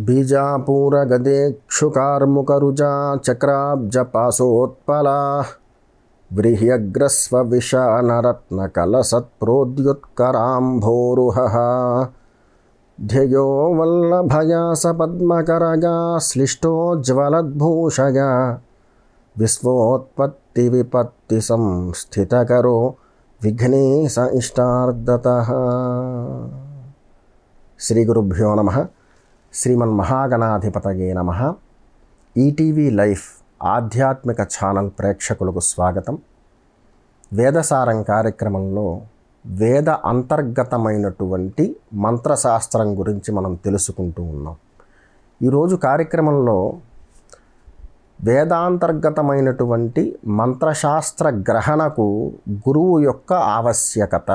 बीजापूरगदेक्षुकार्मुकरुजा चक्राब्जपाशोत्पला व्रीह्यग्रस्वविशानरत्नकलसत्प्रोद्युत्कराम्भोरुहः ध्ययो वल्लभया सपद्मकरगा श्लिष्टोज्ज्वलद्भूषया विश्वोत्पत्तिविपत्तिसंस्थितकरो विघ्नेश इष्टार्दतः। श्रीगुरुभ्यो नमः। శ్రీమన్మహాగణాధిపతయే నమః. ఈటీవీ లైఫ్ ఆధ్యాత్మిక ఛానల్ ప్రేక్షకులకు స్వాగతం. వేదసారం కార్యక్రమంలో వేద అంతర్గతమైనటువంటి మంత్రశాస్త్రం గురించి మనం తెలుసుకుంటూ ఉన్నాం. ఈరోజు కార్యక్రమంలో వేదాంతర్గతమైనటువంటి మంత్రశాస్త్ర గ్రహణకు గురువు యొక్క ఆవశ్యకత.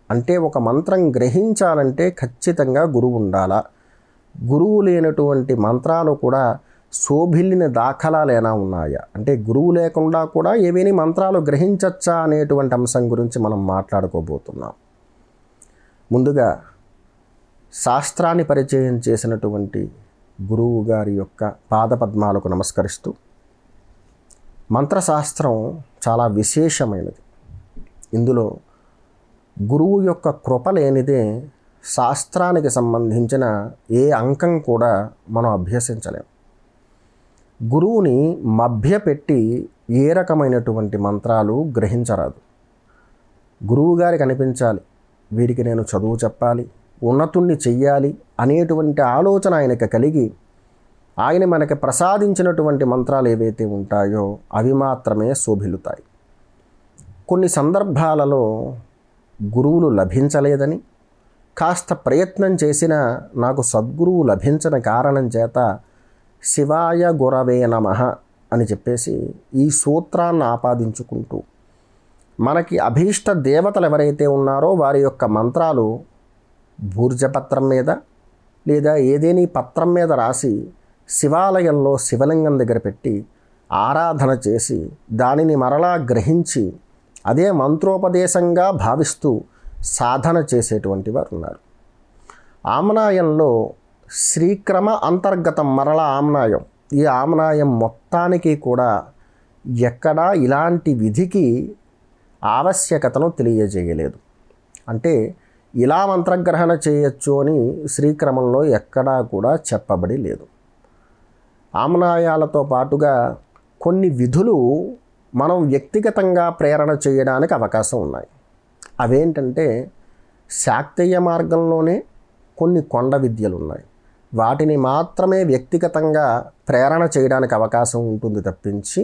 అంటే ఒక మంత్రం గ్రహించాలంటే ఖచ్చితంగా గురువు ఉండాలా, గురువు లేనటువంటి మంత్రాలు కూడా శోభిల్లిన దాఖలాలు ఏమైనా ఉన్నాయా, అంటే గురువు లేకుండా కూడా ఏవైనా మంత్రాలు గ్రహించచ్చా అనేటువంటి అంశం గురించి మనం మాట్లాడుకోబోతున్నాం. ముందుగా శాస్త్రాన్ని పరిచయం చేసినటువంటి గురువు గారి యొక్క పాదపద్మాలకు నమస్కరిస్తూ, మంత్రశాస్త్రం చాలా విశేషమైనది. ఇందులో గురువు యొక్క కృప లేనిదే శాస్త్రానికి సంబంధించిన ఏ అంకం కూడా మనం అభ్యసించలేం. గురువుని మభ్యపెట్టి ఏ రకమైనటువంటి మంత్రాలు గ్రహించరాదు. గురువు గారికి అనిపించాలి, వీరికి నేను చదువు చెప్పాలి, ఉన్నతుణ్ణి చెయ్యాలి అనేటువంటి ఆలోచన ఆయనకు కలిగి ఆయన మనకి ప్రసాదించినటువంటి మంత్రాలు ఏవైతే ఉంటాయో అవి మాత్రమే శోభిల్లుతాయి. కొన్ని సందర్భాలలో గురువులు లభించలేదని, కాస్త ప్రయత్నం చేసినా నాకు సద్గురువు లభించిన కారణం చేత శివాయ గురవే నమః అని చెప్పేసి ఈ సూత్రాన్ని ఆపాదించుకుంటూ మనకి అభీష్ట దేవతలు ఎవరైతే ఉన్నారో వారి యొక్క మంత్రాలు భూర్జపత్రం మీద లేదా ఏదేని పత్రం మీద రాసి శివాలయంలో శివలింగం దగ్గర పెట్టి ఆరాధన చేసి దానిని మరలా గ్రహించి అదే మంత్రోపదేశంగా భావిస్తూ సాధన చేసేటువంటి వారు ఉన్నారు. ఆమ్నాయంలో శ్రీక్రమ అంతర్గతం మరల ఆమ్నాయం. ఈ ఆమ్నాయం మొత్తానికి కూడా ఎక్కడా ఇలాంటి విధికి ఆవశ్యకతను తెలియజేయలేదు. అంటే ఇలా మంత్రగ్రహణ చేయొచ్చు అని శ్రీక్రమంలో ఎక్కడా కూడా చెప్పబడి లేదు. ఆమ్నాయాలతో పాటుగా కొన్ని విధులు మనం వ్యక్తిగతంగా ప్రేరణ చేయడానికి అవకాశం ఉన్నాయి. అవేంటంటే శాక్తేయ మార్గంలోనే కొన్ని కొండ విద్యలు ఉన్నాయి. వాటిని మాత్రమే వ్యక్తిగతంగా ప్రేరణ చేయడానికి అవకాశం ఉంటుంది తప్పించి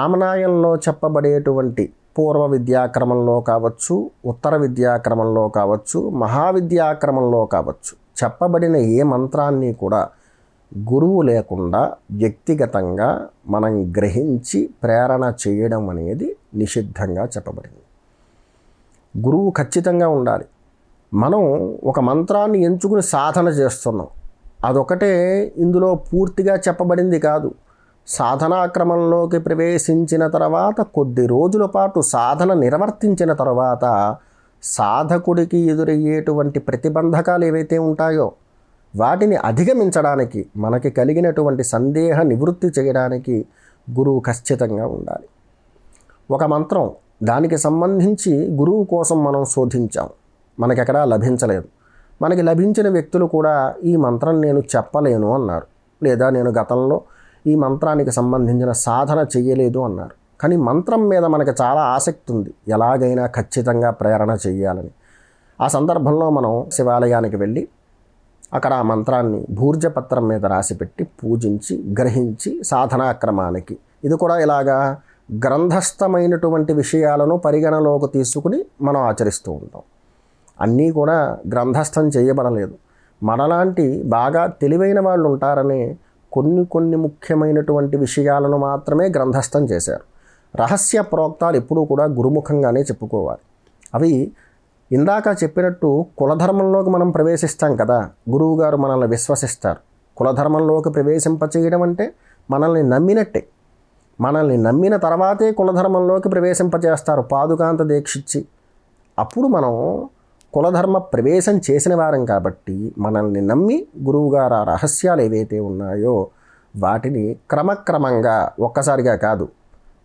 ఆమ్నాయంలో చెప్పబడేటువంటి పూర్వ విద్యాక్రమంలో కావచ్చు, ఉత్తర విద్యాక్రమంలో కావచ్చు, మహావిద్యాక్రమంలో కావచ్చు చెప్పబడిన ఏ మంత్రాన్ని కూడా గురువు లేకుండా వ్యక్తిగతంగా మనం గ్రహించి ప్రేరణ చేయడం అనేది నిషిద్ధంగా చెప్పబడింది. గురువు ఖచ్చితంగా ఉండాలి. మనం ఒక మంత్రాన్ని ఎంచుకుని సాధన చేస్తున్నాం, అదొకటే ఇందులో పూర్తిగా చెప్పబడింది కాదు. సాధనా క్రమంలోకి ప్రవేశించిన తర్వాత కొద్ది రోజుల పాటు సాధన నిర్వర్తించిన తర్వాత సాధకుడికి ఎదురయ్యేటువంటి ప్రతిబంధకాలు ఏవైతే ఉంటాయో వాటిని అధిగమించడానికి, మనకి కలిగినటువంటి సందేహ నివృత్తి చేయడానికి గురువు ఖచ్చితంగా ఉండాలి. ఒక మంత్రం దానికి సంబంధించి గురువు కోసం మనం శోధించాం, మనకెక్కడా లభించలేదు. మనకి లభించిన వ్యక్తులు కూడా ఈ మంత్రం నేను చెప్పలేను అన్నారు, లేదా నేను గతంలో ఈ మంత్రానికి సంబంధించిన సాధన చెయ్యలేదు అన్నారు. కానీ మంత్రం మీద మనకు చాలా ఆసక్తి ఉంది, ఎలాగైనా ఖచ్చితంగా ప్రేరణ చెయ్యాలని. ఆ సందర్భంలో మనం శివాలయానికి వెళ్ళి అక్కడ ఆ మంత్రాన్ని భూర్జపత్రం మీద రాసిపెట్టి పూజించి గ్రహించి సాధనాక్రమానికి, ఇది కూడా ఇలాగా గ్రంథస్థమైనటువంటి విషయాలను పరిగణలోకి తీసుకుని మనం ఆచరిస్తూ ఉంటాం. అన్నీ కూడా గ్రంథస్థం చేయబడలేదు. మనలాంటి బాగా తెలివైన వాళ్ళు ఉంటారని కొన్ని ముఖ్యమైనటువంటి విషయాలను మాత్రమే గ్రంథస్థం చేశారు. రహస్య ప్రోక్తాలు ఎప్పుడూ కూడా గురుముఖంగానే చెప్పుకోవాలి. అవి ఇందాక చెప్పినట్టు కులధర్మంలోకి మనం ప్రవేశిస్తాం కదా, గురువుగారు మనల్ని విశ్వసిస్తారు. కులధర్మంలోకి ప్రవేశింపచేయడం అంటే మనల్ని నమ్మినట్టే. మనల్ని నమ్మిన తర్వాతే కులధర్మంలోకి ప్రవేశింపచేస్తారు పాదుకాంత దీక్షిచ్చి. అప్పుడు మనం కులధర్మ ప్రవేశం చేసిన వారం కాబట్టి మనల్ని నమ్మి గురువుగారు ఆ రహస్యాలు ఏవైతే ఉన్నాయో వాటిని క్రమక్రమంగా ఒక్కసారిగా కాదు,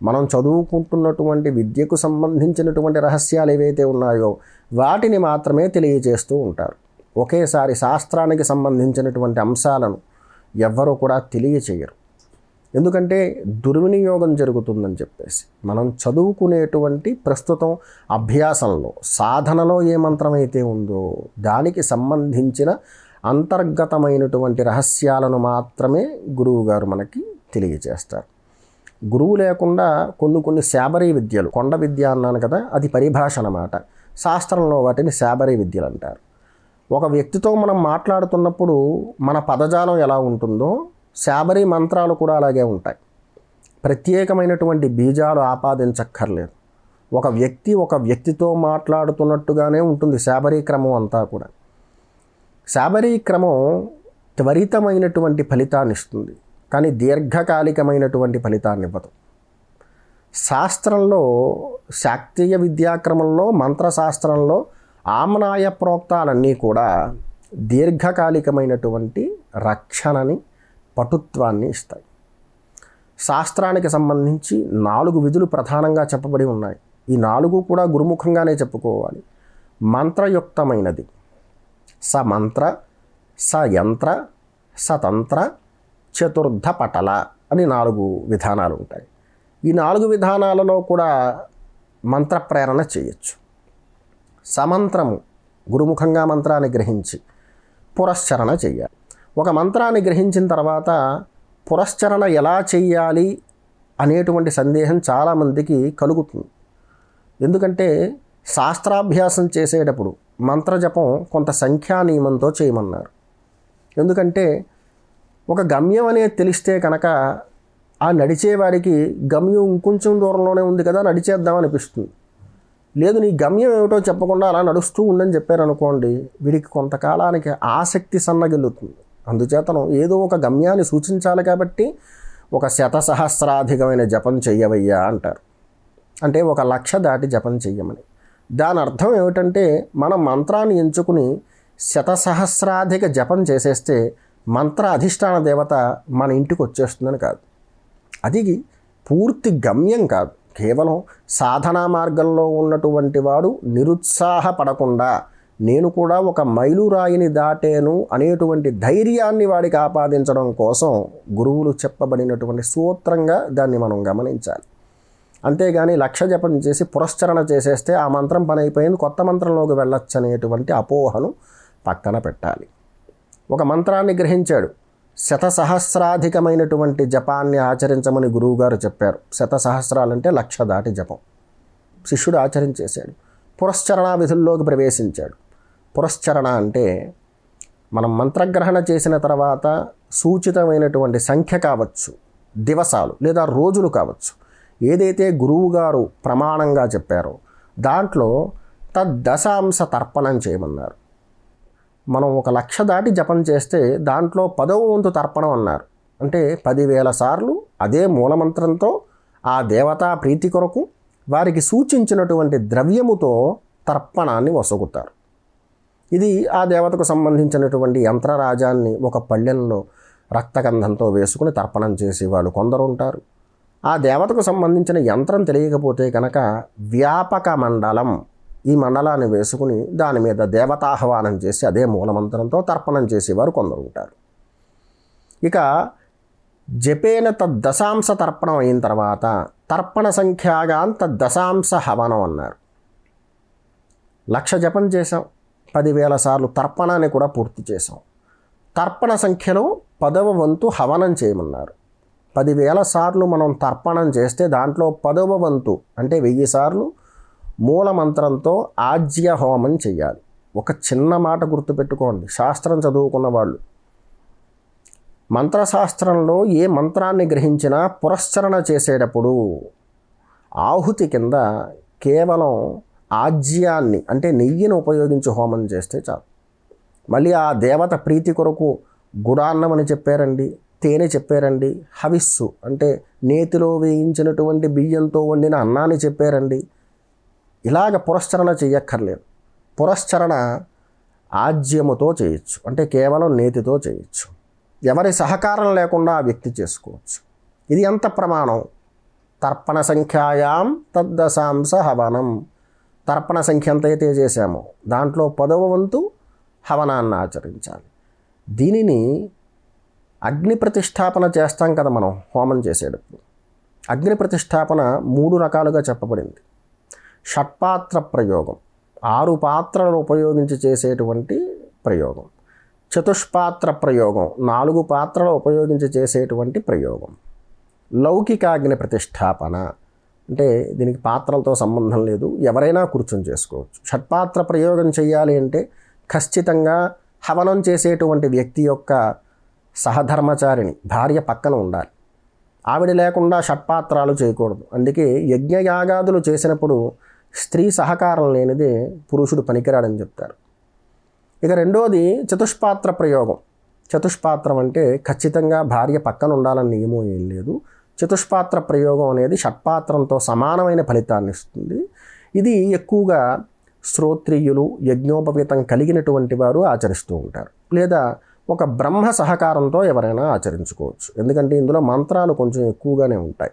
మనం చదువుకుంటున్నటువంటి విద్యకు సంబంధించినటువంటి రహస్యాలు ఏవైతే ఉన్నాయో వాటిని మాత్రమే తెలియజేస్తూ ఉంటారు. ఒకేసారి శాస్త్రానికి సంబంధించినటువంటి అంశాలను ఎవ్వరూ కూడా తెలియచేయరు. ఎందుకంటే దుర్వినియోగం జరుగుతుందని చెప్పేసి. మనం చదువుకునేటువంటి ప్రస్తుతం అభ్యాసంలో, సాధనలో ఏ మంత్రం అయితే ఉందో దానికి సంబంధించిన అంతర్గతమైనటువంటి రహస్యాలను మాత్రమే గురువుగారు మనకి తెలియజేస్తారు. గురువు లేకుండా కొన్ని శాబరీ విద్యలు, కొండ విద్య అన్నాను కదా, అది పరిభాష అన్నమాట. శాస్త్రంలో వాటిని శాబరీ విద్యలు అంటారు. ఒక వ్యక్తితో మనం మాట్లాడుతున్నప్పుడు మన పదజాలం ఎలా ఉంటుందో శాబరీ మంత్రాలు కూడా అలాగే ఉంటాయి. ప్రత్యేకమైనటువంటి బీజాలు ఆపాదించక్కర్లేదు. ఒక వ్యక్తితో మాట్లాడుతున్నట్టుగానే ఉంటుంది శాబరీ క్రమం అంతా కూడా. శాబరీ క్రమం త్వరితమైనటువంటి ఫలితాన్ని ఇస్తుంది, కానీ దీర్ఘకాలికమైనటువంటి ఫలితాన్ని ఇవ్వదు. శాస్త్రంలో, శాక్తీయ విద్యాక్రమంలో, మంత్రశాస్త్రంలో ఆమ్నాయ ప్రోక్తాలన్నీ కూడా దీర్ఘకాలికమైనటువంటి రక్షణని, పటుత్వాన్ని ఇస్తాయి. శాస్త్రానికి సంబంధించి 4 విధులు ప్రధానంగా చెప్పబడి ఉన్నాయి. ఈ 4 కూడా గురుముఖంగానే చెప్పుకోవాలి. మంత్రయుక్తమైనది స మంత్ర, స యంత్ర, సతంత్ర, చతుర్థ పటల అని 4 విధానాలు ఉంటాయి. ఈ 4 విధానాలలో కూడా మంత్ర ప్రేరణ చేయొచ్చు. సమంత్రము గురుముఖంగా మంత్రాన్ని గ్రహించి పురశ్చరణ చెయ్యాలి. ఒక మంత్రాన్ని గ్రహించిన తర్వాత పురశ్చరణ ఎలా చెయ్యాలి అనేటువంటి సందేహం చాలామందికి కలుగుతుంది. ఎందుకంటే శాస్త్రాభ్యాసం చేసేటప్పుడు మంత్రజపం కొంత సంఖ్యా నియమంతో చేయమన్నారు. ఎందుకంటే ఒక గమ్యం అనేది తెలిస్తే కనుక ఆ నడిచేవాడికి గమ్యం ఇంకొంచెం దూరంలోనే ఉంది కదా, నడిచేద్దాం అనిపిస్తుంది. లేదు, నీ గమ్యం ఏమిటో చెప్పకుండా అలా నడుస్తూ ఉండని చెప్పారనుకోండి, వీడికి కొంతకాలానికి ఆసక్తి సన్నగిల్లుతుంది. అందుచేతను ఏదో ఒక గమ్యాన్ని సూచించాలి కాబట్టి ఒక 100,000 జపం చెయ్యవయ్యా అంటారు. అంటే 1,00,000 దాటి జపం చెయ్యమని. దాని అర్థం ఏమిటంటే మనం మంత్రాన్ని ఎంచుకుని 100,000 జపం చేసేస్తే మంత్ర అధిష్టాన దేవత మన ఇంటికి వచ్చేస్తుందని కాదు. అది పూర్తి గమ్యం కాదు. కేవలం సాధనా మార్గంలో ఉన్నటువంటి వాడు నిరుత్సాహపడకుండా నేను కూడా ఒక మైలురాయిని దాటేను అనేటువంటి ధైర్యాన్ని వాడికి ఆపాదించడం కోసం గురువులు చెప్పబడినటువంటి సూత్రంగా దాన్ని మనం గమనించాలి. అంతేగాని 1,00,000 జపం చేసి పురశ్చరణ చేసేస్తే ఆ మంత్రం పని అయిపోయింది, కొత్త మంత్రంలోకి వెళ్ళొచ్చు అనేటువంటి అపోహను పక్కన పెట్టాలి. ఒక మంత్రాన్ని గ్రహించాడు, 100,000 జపాన్ని ఆచరించమని గురువుగారు చెప్పారు. 100,000 అంటే 1,00,000 దాటి జపం. శిష్యుడు ఆచరించేశాడు. పురశ్చరణ విధుల్లోకి ప్రవేశించాడు. పురశ్చరణ అంటే మనం మంత్రగ్రహణ చేసిన తర్వాత సూచితమైనటువంటి సంఖ్య కావచ్చు, దివసాలు లేదా రోజులు కావచ్చు, ఏదైతే గురువుగారు ప్రమాణంగా చెప్పారో దాంట్లో తద్దశాంశ తర్పణం చేయమన్నారు. మనం 1,00,000 దాటి జపం చేస్తే దాంట్లో 10వ వంతు తర్పణం అన్నారు. అంటే 10,000 సార్లు అదే మూలమంత్రంతో ఆ దేవతా ప్రీతి కొరకు వారికి సూచించినటువంటి ద్రవ్యముతో తర్పణాన్ని వసగుతారు. ఇది ఆ దేవతకు సంబంధించినటువంటి యంత్రరాజాన్ని ఒక పళ్ళెంలో రక్తగంధంతో వేసుకుని తర్పణం చేసేవాళ్ళు కొందరు ఉంటారు. ఆ దేవతకు సంబంధించిన యంత్రం తెలియకపోతే కనుక వ్యాపక మండలం, ఈ మండలాన్ని వేసుకుని దాని మీద దేవతాహ్వానం చేసి అదే మూలమంత్రంతో తర్పణం చేసేవారు కొందరు ఉంటారు. ఇక జపేన తద్దశాంశ తర్పణం అయిన తర్వాత తర్పణ సంఖ్యాగాన్ తద్దశాంశ హవనం అన్నారు. 1,00,000 జపం చేసాం, 10,000 సార్లు తర్పణాన్ని కూడా పూర్తి చేసాం. తర్పణ సంఖ్యలో 10వ వంతు హవనం చేయమన్నారు. 10,000 సార్లు మనం తర్పణం చేస్తే దాంట్లో 10వ వంతు అంటే 1000 సార్లు మూలమంత్రంతో ఆజ్య హోమం చెయ్యాలి. ఒక చిన్న మాట గుర్తుపెట్టుకోండి, శాస్త్రం చదువుకున్న వాళ్ళు మంత్రశాస్త్రంలో ఏ మంత్రాన్ని గ్రహించినా పురశ్చరణ చేసేటప్పుడు ఆహుతి కింద కేవలం ఆజ్యాన్ని అంటే నెయ్యిని ఉపయోగించి హోమం చేస్తే చాలు. మళ్ళీ ఆ దేవత ప్రీతి కొరకు గుడాన్నం అని చెప్పారండి, తేనె చెప్పారండి, హవిస్సు అంటే నేతిలో వేయించినటువంటి బియ్యంతో వండిన అన్నాన్ని చెప్పారండి. ఇలాగ పురశ్చరణ చెయ్యక్కర్లేదు. పురస్చరణ ఆజ్యముతో చేయొచ్చు, అంటే కేవలం నేతితో చేయొచ్చు. ఎవరి సహకారం లేకుండా ఆ వ్యక్తి చేసుకోవచ్చు. ఇది ఎంత ప్రమాణం? తర్పణ సంఖ్యాయాం తద్దశాంస హవనం. తర్పణ సంఖ్య ఎంత అయితే చేశామో దాంట్లో 10వ వంతు హవనాన్ని ఆచరించాలి. దీనిని అగ్ని ప్రతిష్టాపన చేస్తాం కదా మనం హోమం చేసేటప్పుడు. అగ్ని ప్రతిష్టాపన 3 రకాలుగా చెప్పబడింది. షట్పాత్ర ప్రయోగం, 6 పాత్రలను ఉపయోగించి చేసేటువంటి ప్రయోగం. చతుష్పాత్ర ప్రయోగం, 4 పాత్రలు ఉపయోగించి చేసేటువంటి ప్రయోగం. లౌకికాగ్ని ప్రతిష్టాపన అంటే దీనికి పాత్రలతో సంబంధం లేదు, ఎవరైనా కూర్చొని చేసుకోవచ్చు. షట్పాత్ర ప్రయోగం చేయాలి అంటే ఖచ్చితంగా హవనం చేసేటువంటి వ్యక్తి యొక్క సహధర్మచారిణి భార్య పక్కన ఉండాలి. ఆవిడ లేకుండా షట్పాత్రాలు చేయకూడదు. అందుకే యజ్ఞయాగాదులు చేసినప్పుడు స్త్రీ సహకారం లేనిదే పురుషుడు పనికిరాడని చెప్తారు. ఇక రెండోది చతుష్పాత్ర ప్రయోగం. చతుష్పాత్రం అంటే ఖచ్చితంగా భార్య పక్కన ఉండాలని నియమం ఏం లేదు. చతుష్పాత్ర ప్రయోగం అనేది షట్పాత్రంతో సమానమైన ఫలితాన్ని ఇస్తుంది. ఇది ఎక్కువగా శ్రోత్రియులు, యజ్ఞోపవీతం కలిగినటువంటి వారు ఆచరిస్తూ ఉంటారు, లేదా ఒక బ్రహ్మ సహకారంతో ఎవరైనా ఆచరించుకోవచ్చు. ఎందుకంటే ఇందులో మంత్రాలు కొంచెం ఎక్కువగానే ఉంటాయి.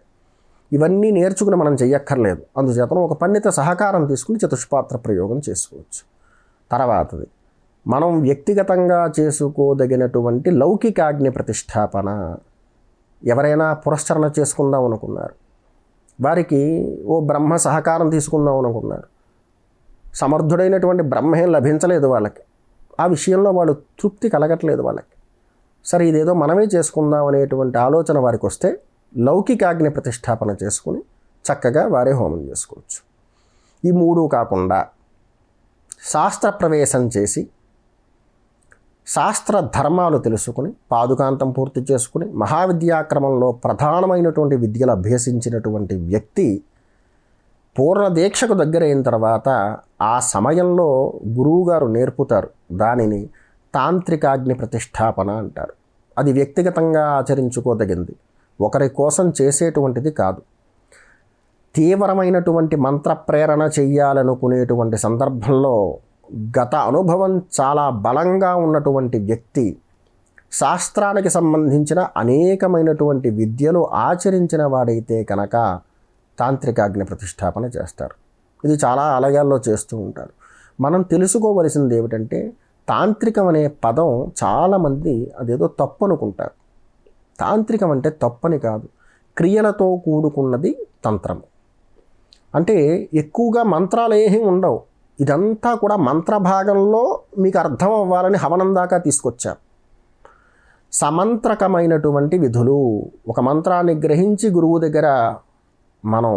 ఇవన్నీ నేర్చుకుని మనం చెయ్యక్కర్లేదు. అందుచేత ఒక పండిత సహకారం తీసుకుని చతుష్పాత్ర ప్రయోగం చేసుకోవచ్చు. తర్వాతది మనం వ్యక్తిగతంగా చేసుకోదగినటువంటి లౌకికాగ్ని ప్రతిష్టాపన. ఎవరైనా పురస్చరణ చేసుకుందాం అనుకున్నారు, వారికి ఓ బ్రహ్మ సహకారం తీసుకుందాం అనుకున్నారు, సమర్థుడైనటువంటి బ్రహ్మేం లభించలేదు వాళ్ళకి, ఆ విషయంలో వాళ్ళు తృప్తి కలగట్లేదు వాళ్ళకి. సరే ఇదేదో మనమే చేసుకుందాం అనేటువంటి ఆలోచన వారికి వస్తే లౌకికాగ్ని ప్రతిష్టాపన చేసుకుని చక్కగా వారే హోమం చేసుకోవచ్చు. ఈ 3 కాకుండా శాస్త్ర ప్రవేశం చేసి శాస్త్ర ధర్మాలు తెలుసుకుని పాదుకాంతం పూర్తి చేసుకుని మహావిద్యాక్రమంలో ప్రధానమైనటువంటి విద్యలు అభ్యసించినటువంటి వ్యక్తి పూర్ణదీక్షకు దగ్గరైన తర్వాత ఆ సమయంలో గురువుగారు నేర్పుతారు. దానిని తాంత్రికాగ్ని ప్రతిష్టాపన అంటారు. అది వ్యక్తిగతంగా ఆచరించుకోదగింది, ఒకరి కోసం చేసేటువంటిది కాదు. తీవ్రమైనటువంటి మంత్ర ప్రేరణ చెయ్యాలనుకునేటువంటి సందర్భంలో గత అనుభవం చాలా బలంగా ఉన్నటువంటి వ్యక్తి శాస్త్రానికి సంబంధించిన అనేకమైనటువంటి విద్యలు ఆచరించిన వాడైతే కనుక తాంత్రికాగ్ని ప్రతిష్టాపన చేస్తారు. ఇది చాలా ఆలయాల్లో చేస్తూ ఉంటారు. మనం తెలుసుకోవలసింది ఏమిటంటే తాంత్రికం అనే పదం చాలామంది అదేదో తప్పు అనుకుంటారు. తాంత్రికం అంటే తప్పని కాదు, క్రియలతో కూడుకున్నది తంత్రము. అంటే ఎక్కువగా మంత్రాలు ఏమీ ఉండవు. ఇదంతా కూడా మంత్రభాగంలో మీకు అర్థం అవ్వాలని హవనం దాకా తీసుకొచ్చారు. సమంత్రకమైనటువంటి విధులు. ఒక మంత్రాన్ని గ్రహించి గురువు దగ్గర మనం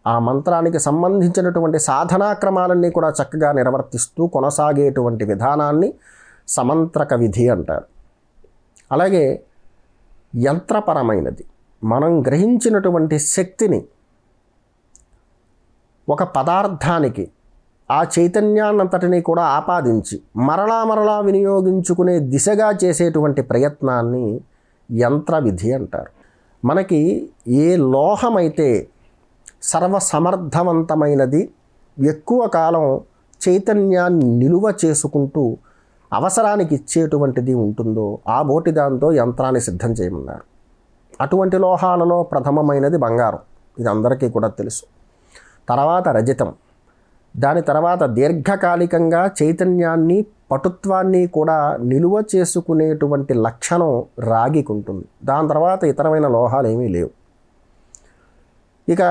ఆ మంత్రానికి సంబంధించినటువంటి సాధనాక్రమాలన్నీ కూడా చక్కగా నిర్వర్తిస్తూ కొనసాగేటువంటి విధానాన్ని సమంత్రక విధి అంటారు. అలాగే యంత్రపరమైనది. మనం గ్రహించినటువంటి శక్తిని ఒక పదార్థానికి ఆ చైతన్యాన్నంతటినీ కూడా ఆపాదించి మరలా వినియోగించుకునే దిశగా చేసేటువంటి ప్రయత్నాన్ని యంత్ర విధి అంటారు. మనకి ఏ లోహమైతే సర్వసమర్థవంతమైనది, ఎక్కువ కాలం చైతన్యాన్ని నిలువ చేసుకుంటూ అవసరానికి ఇచ్చేటువంటిది ఉంటుందో ఆ బోటి దాంతో యంత్రాన్ని సిద్ధం చేయమన్నారు. అటువంటి లోహాలలో ప్రథమమైనది బంగారం. ఇది అందరికీ కూడా తెలుసు. తర్వాత రజతం. దాని తర్వాత దీర్ఘకాలికంగా చైతన్యాన్ని, పటుత్వాన్ని కూడా నిలువ చేసుకునేటువంటి లక్షణం రాగికి ఉంటుంది. దాని తర్వాత ఇతరమైన లోహాలు ఏమీ లేవు. ఇక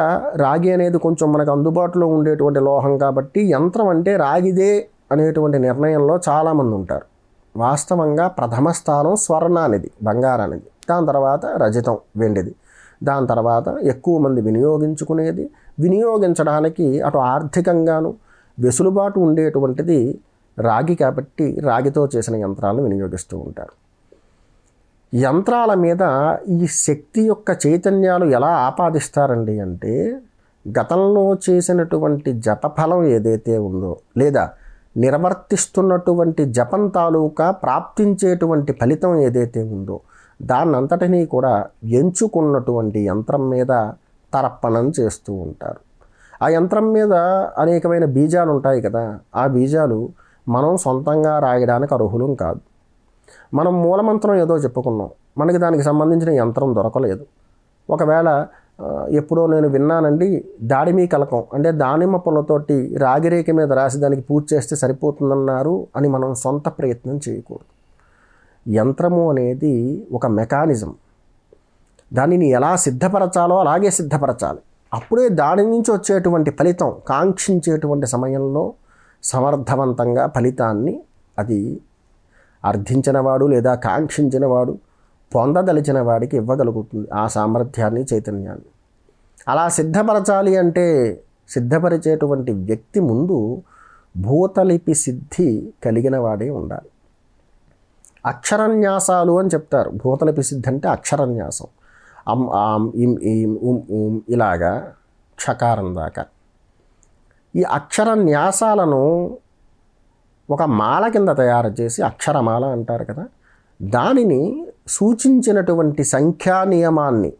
రాగి అనేది కొంచెం మనకు అందుబాటులో ఉండేటువంటి లోహం కాబట్టి యంత్రం అంటే రాగిదే అనేటువంటి నిర్ణయంలో చాలామంది ఉంటారు. వాస్తవంగా ప్రథమ స్థానం స్వర్ణానిది, బంగారానిది. దాని తర్వాత రజతం, వెండిది. దాని తర్వాత ఎక్కువ మంది వినియోగించుకునేది, వినియోగించడానికి అటు ఆర్థికంగాను వెసులుబాటు ఉండేటువంటిది రాగి కాబట్టి రాగితో చేసిన యంత్రాలను వినియోగిస్తూ ఉంటారు. యంత్రాల మీద ఈ శక్తి యొక్క చైతన్యాలు ఎలా ఆపాదిస్తారండి అంటే గతంలో చేసినటువంటి జపఫలం ఏదైతే ఉందో లేదా నిర్వర్తిస్తున్నటువంటి జపం తాలూకా ప్రాప్తించేటువంటి ఫలితం ఏదైతే ఉందో దాన్నంతటినీ కూడా ఎంచుకున్నటువంటి యంత్రం మీద తర్పణం చేస్తూ ఉంటారు. ఆ యంత్రం మీద అనేకమైన బీజాలు ఉంటాయి కదా, ఆ బీజాలు మనం సొంతంగా రాయడానికి అర్హులం కాదు. మనం మూలమంత్రం ఏదో చెప్పుకున్నాం, మనకి దానికి సంబంధించిన యంత్రం దొరకలేదు. ఒకవేళ ఎప్పుడో నేను విన్నానండి, దాడిమీ కలకం అంటే దానిమ్మ పుల్లతోటి రాగిరేఖ మీద రాసి దానికి పూజ చేస్తే సరిపోతుందన్నారు అని మనం సొంత ప్రయత్నం చేయకూడదు. యంత్రము అనేది ఒక మెకానిజం, దానిని ఎలా సిద్ధపరచాలో అలాగే సిద్ధపరచాలి. అప్పుడే దాని నుంచి వచ్చేటువంటి ఫలితం కాంక్షించేటువంటి సమయంలో సమర్థవంతంగా ఫలితాన్ని అది అర్థించినవాడు లేదా కాంక్షించినవాడు పొందదలిచిన వాడికి ఇవ్వగలుగుతుంది ఆ సామర్థ్యాన్ని, చైతన్యాన్ని. అలా సిద్ధపరచాలి అంటే సిద్ధపరిచేటువంటి వ్యక్తి ముందు భూతలిపి సిద్ధి కలిగిన వాడే ఉండాలి. అక్షరన్యాసాలు అని చెప్తారు. భూతలిపి సిద్ధి అంటే అక్షరన్యాసం, అం ఆం ఇం ఈం ఉం ఊం ఇలాగా క్షకారం దాకా. ఈ అక్షరన్యాసాలను ఒక మాల కింద తయారు చేసి అక్షరమాల అంటారు కదా, దానిని సూచించినటువంటి సంఖ్యా నియమాన్ని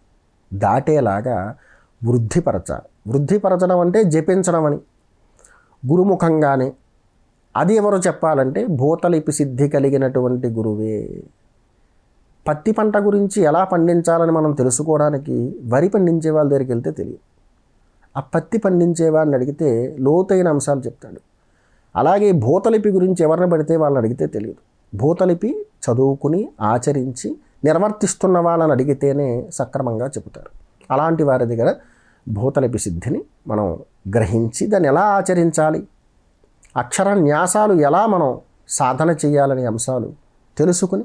దాటేలాగా వృద్ధిపరచాలి. వృద్ధిపరచడం అంటే జపించడం అని, గురుముఖంగానే. అది ఎవరు చెప్పాలంటే భూతలిపి సిద్ధి కలిగినటువంటి గురువే. పత్తి పంట గురించి ఎలా పండించాలని మనం తెలుసుకోవడానికి వరి పండించే వాళ్ళ దగ్గరికి వెళ్తే తెలియదు. ఆ పత్తి పండించేవాడిని అడిగితే లోతైన అంశాలు చెప్తాడు. అలాగే భూతలిపి గురించి ఎవరిని పడితే వాళ్ళని అడిగితే తెలియదు. భూతలిపి చదువుకుని ఆచరించి నిర్వర్తిస్తున్న వాళ్ళని అడిగితేనే సక్రమంగా చెబుతారు. అలాంటి వారి దగ్గర భూతలిపి సిద్ధిని మనం గ్రహించి దాన్ని ఎలా ఆచరించాలి, అక్షర న్యాసాలు ఎలా మనం సాధన చేయాలనే అంశాలు తెలుసుకుని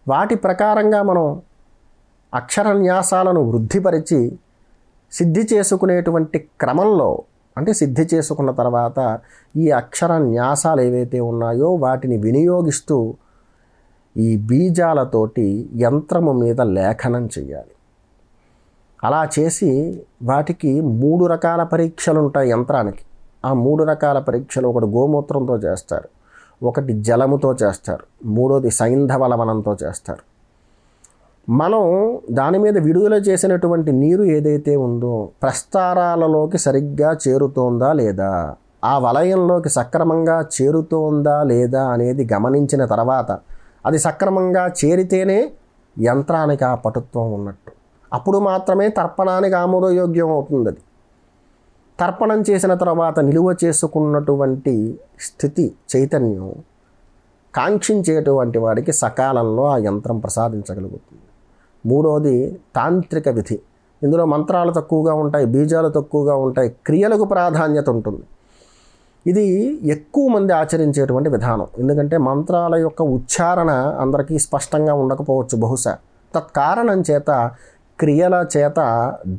వాటి ప్రకారంగా మనం అక్షర న్యాసాలను వృద్ధిపరిచి సిద్ధి చేసుకునేటువంటి క్రమంలో, అంటే సిద్ధి చేసుకున్న తర్వాత ఈ అక్షర న్యాసాలు ఏవైతే ఉన్నాయో వాటిని వినియోగిస్తూ ఈ బీజాలతోటి యంత్రము మీద లేఖనం చేయాలి. అలా చేసి వాటికి 3 రకాల పరీక్షలు ఉంటాయి యంత్రానికి. ఆ 3 రకాల పరీక్షలు, ఒకటి గోమూత్రంతో చేస్తారు, ఒకటి జలముతో చేస్తారు, మూడోది సైంధవ లవణంతో చేస్తారు. మనం దాని మీద విడుదల చేసినటువంటి నీరు ఏదైతే ఉందో ప్రస్తారాలలోకి సరిగ్గా చేరుతోందా లేదా, ఆ వలయంలోకి సక్రమంగా చేరుతోందా లేదా అనేది గమనించిన తర్వాత, అది సక్రమంగా చేరితేనే యంత్రానికి ఆ పటుత్వం ఉన్నట్టు. అప్పుడు మాత్రమే తర్పణానికి ఆమోదయోగ్యం అవుతుంది. అది తర్పణం చేసిన తర్వాత నిలువ చేసుకున్నటువంటి స్థితి, చైతన్యం కాంక్షించేటువంటి వాడికి సకాలంలో ఆ యంత్రం ప్రసాదించగలుగుతుంది. మూడోది తాంత్రిక విధి. ఇందులో మంత్రాలు తక్కువగా ఉంటాయి, బీజాలు తక్కువగా ఉంటాయి, క్రియలకు ప్రాధాన్యత ఉంటుంది. ఇది ఎక్కువ మంది ఆచరించేటువంటి విధానం. ఎందుకంటే మంత్రాల యొక్క ఉచ్చారణ అందరికీ స్పష్టంగా ఉండకపోవచ్చు బహుశా. తత్కారణం చేత క్రియల చేత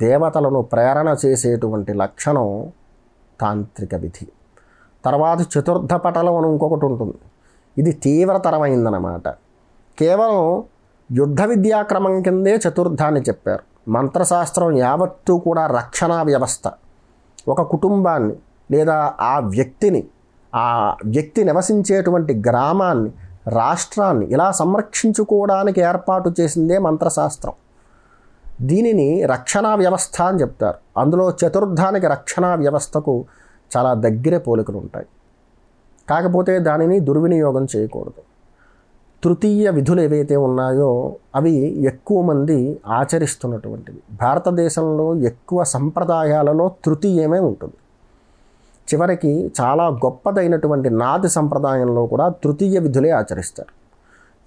దేవతలను ప్రేరణ చేసేటువంటి లక్షణం తాంత్రిక విధి. తర్వాత చతుర్థ పటలం అని ఇంకొకటి ఉంటుంది. ఇది తీవ్రతరమైందన్నమాట. కేవలం యుద్ధ విద్యాక్రమం కిందే చతుర్థాన్ని చెప్పారు. మంత్రశాస్త్రం యావత్తూ కూడా రక్షణా వ్యవస్థ. ఒక కుటుంబాన్ని లేదా ఆ వ్యక్తి నివసించేటువంటి గ్రామాన్ని, రాష్ట్రాన్ని ఇలా సంరక్షించుకోవడానికి ఏర్పాటు చేసిందే మంత్రశాస్త్రం. దీనిని రక్షణా వ్యవస్థ అని చెప్తారు. అందులో చతుర్థానికి రక్షణా వ్యవస్థకు చాలా దగ్గర పోలికలు ఉంటాయి. కాకపోతే దానిని దుర్వినియోగం చేయకూడదు. తృతీయ విధులు ఏవైతే ఉన్నాయో అవి ఎక్కువ మంది ఆచరిస్తున్నటువంటివి. భారతదేశంలో ఎక్కువ సంప్రదాయాలలో తృతీయమే ఉంటుంది. చివరికి చాలా గొప్పదైనటువంటి నాది సంప్రదాయంలో కూడా తృతీయ విధులే ఆచరిస్తారు.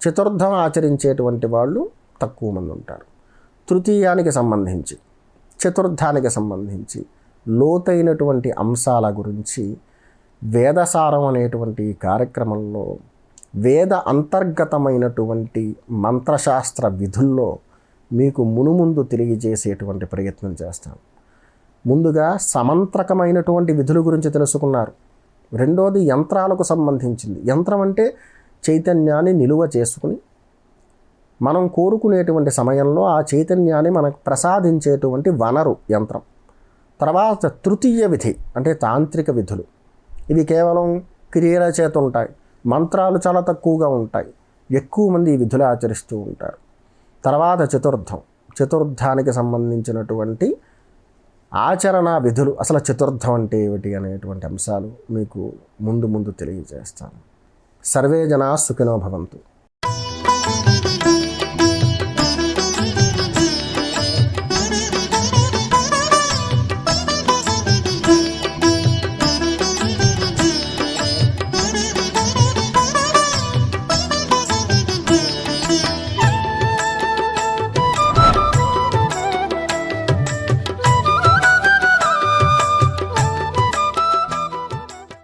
చతుర్థం ఆచరించేటువంటి వాళ్ళు తక్కువ మంది ఉంటారు. తృతీయానికి సంబంధించి, చతుర్థానికి సంబంధించి లోతైనటువంటి అంశాల గురించి వేదసారం అనేటువంటి కార్యక్రమంలో వేద అంతర్గతమైనటువంటి మంత్రశాస్త్ర విధుల్లో మీకు మునుముందు తెలియజేసేటువంటి ప్రయత్నం చేస్తాను. ముందుగా సమంత్రకమైనటువంటి విధుల గురించి తెలుసుకున్నారు. రెండోది యంత్రాలకు సంబంధించింది. యంత్రం అంటే చైతన్యాన్ని నిలువ చేసుకుని మనం కోరుకునేటువంటి సమయంలో ఆ చైతన్యాన్ని మనకు ప్రసాదించేటువంటి వనరు యంత్రం. తర్వాత తృతీయ విధి అంటే తాంత్రిక విధులు. ఇవి కేవలం క్రియల చేత ఉంటాయి, మంత్రాలు చాలా తక్కువగా ఉంటాయి. ఎక్కువ మంది ఈ విధులు ఆచరిస్తూ ఉంటారు. తర్వాత చతుర్థానికి సంబంధించినటువంటి ఆచరణ విధులు, అసలు చతుర్థం అంటే ఏమిటి అనేటువంటి అంశాలు మీకు ముందు తెలియజేస్తాను. సర్వే జనా సుఖినో భవంతు.